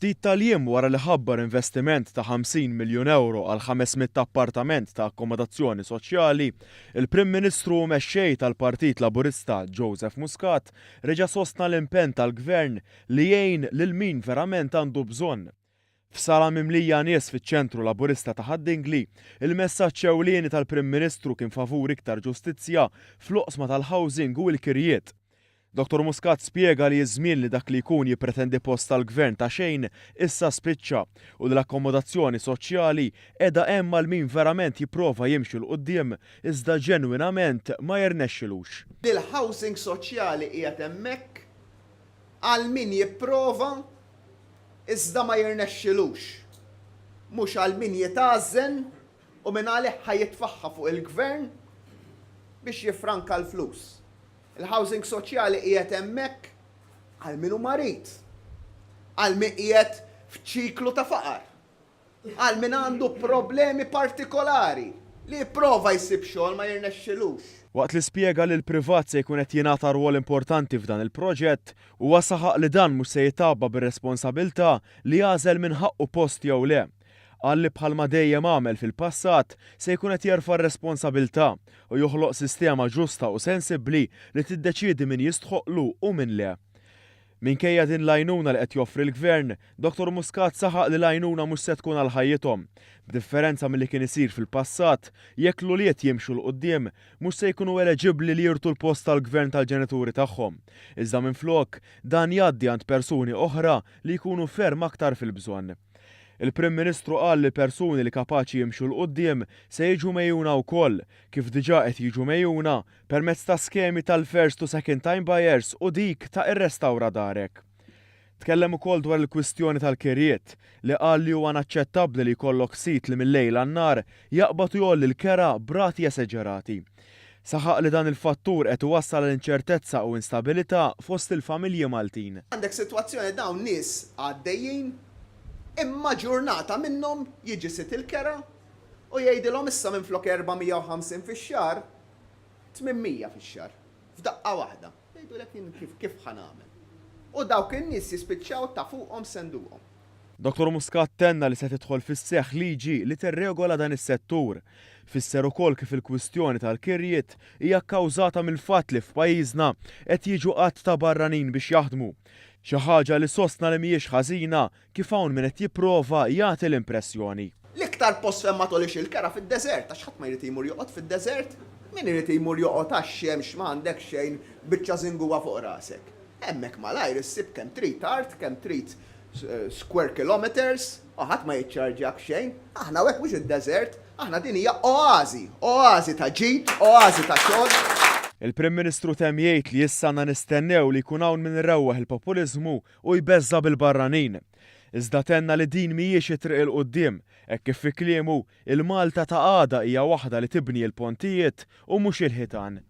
Ftit tal-jiem wara li ħabbar investiment ta' 50 miljun euro għal 500 appartament ta' akkomodazzjoni soċjali, il-Prim Ministru mexxej tal-Partit Laburista Joseph Muscat reġa' sostna l-impenn tal-Gvern li jgħin lil min verament għandu bżonn. F'sala mimlija nies fiċ-ċentru Laburista ta' Haddingli, il-messaġġ ewlieni tal-Prim Ministru kien favur iktar ġustizzja fl-oqsma tal-housing u l-kirjiet. Dr. Muscat spjega li żmien li dak li jkun jippretendi post tal-Gvern ta' xejn issa spiċċa u l-akkomodazzjoni soċjali qiegħda hemm għal min verament jipprova jimxi l quddiem iżda ġenwinament ma jirnexxilux. Dil-housing soċjali qiegħed hemmhekk għal min jipprova iżda ma jirnexxilux. Mhux għal min jitgħażżen u min għalih ħajjitfaħħa fuq il-Gvern biex jiffranka l-flus. Il-housing soċjali qiegħed hemmhekk għal min hu marit, għal min qiegħed f'ċiklu ta' faqar, għal min għandu problemi partikolari li jipprova jsib xogħol ma jirnexxilux. Waqt li spjega li l-privat se jkun qed jingħata rwol importanti f'dan il-proġett, huwa saħaq li dan mhux se jitabba bir-responsabbiltà li jagħżel min ħaqqu post jew le. Qal li bħalma dejjem għamel fil-passat se jkun qed jerfa' r-responsabbiltà u joħloq sistema ġusta u sensibbli li tiddeċiedi min jistħoqlu u min le. Minkejja din l-għajnuna li qed joffri l-Gvern, Dr. Muscat saħaq li l-għajnuna mhux se tkun għal ħajjithom. B'differenza milli kien isir fil-passat, jekk l-uliet jimxu l quddiem mhux se jkunu eleġibbli li jirtu l-post tal-Gvern tal-ġenituri tagħhom. Iżda minflok dan jgħaddi għand persuni oħra li jkunu ferm aktar fil-bżonn. Il-Prim Ministru qal li persuni li kapaċi jimxu l quddiem se jiġu mejjuna wkoll, kif diġà qed jiġu mejjuna permezz ta' skemi tal-first to second time buyers u dik ta' irrestawra darek. Tkellem ukoll dwar il-kwistjoni tal-kirjiet li qal li huwa naċċettabbli li jkollok sit li mill-lejl għan-nar jaqbad jolli l-kera brati esaġerati. Saħaq li dan il-fattur qed iwassal l-inċertezza u instabilità fost il-familji Maltin. Għandek sitwazzjoni dawn nies għaddejjin imma ġurnata minnhom jiġi sit il-kera u jgħidilhom issa minflok 450 fix-xahar, 800 fix-xahar. F'daqqa waħda. Jgħidulek kif ħanagħmel. U dawk in-nies jispiċċaw ta' fuqhom senduhom. Dr. Muscat tenna li se tidħol fis-seħħ liġi li tirregola dan is-settur. Fisser ukoll kif il-kwistjoni tal-kirjiet hija kkawżata mill-fatt li f'pajjiżna qed jiġu qatt ta' barranin biex jaħdmu. Xi ħaġa li sostna li mhijiex ħażina kif hawn min qed jipprova jagħti l-impressjoni. L-iktar post fejn ma tolix il-kera fid-deżert, għax ħadd ma jrid jmur joqgħod fid-deżert, min irid jmur joqgħod għax-xemx m'għandek xejn biċċa żinguwa fuq rasek. Hemmhekk malajr issib kemm trid art, kemm trid square kilometers, ħadd ma jiċċarġjak xejn. Aħna hekk mhux id-deżert, aħna din hija oażi ta' ġid, oażi ta' xogħol. Il-Prim Ministru temm jgħid li issa għandna nistennew li jkun hawn min irewweħ il-populiżmu u jbeżża bil-barranin. Iżda tenna li din mhijiex it-triq il quddiem hekk kif fi kliemu il-Malta ta' għada hija waħda li tibni l-pontijiet u mhux il-ħitan.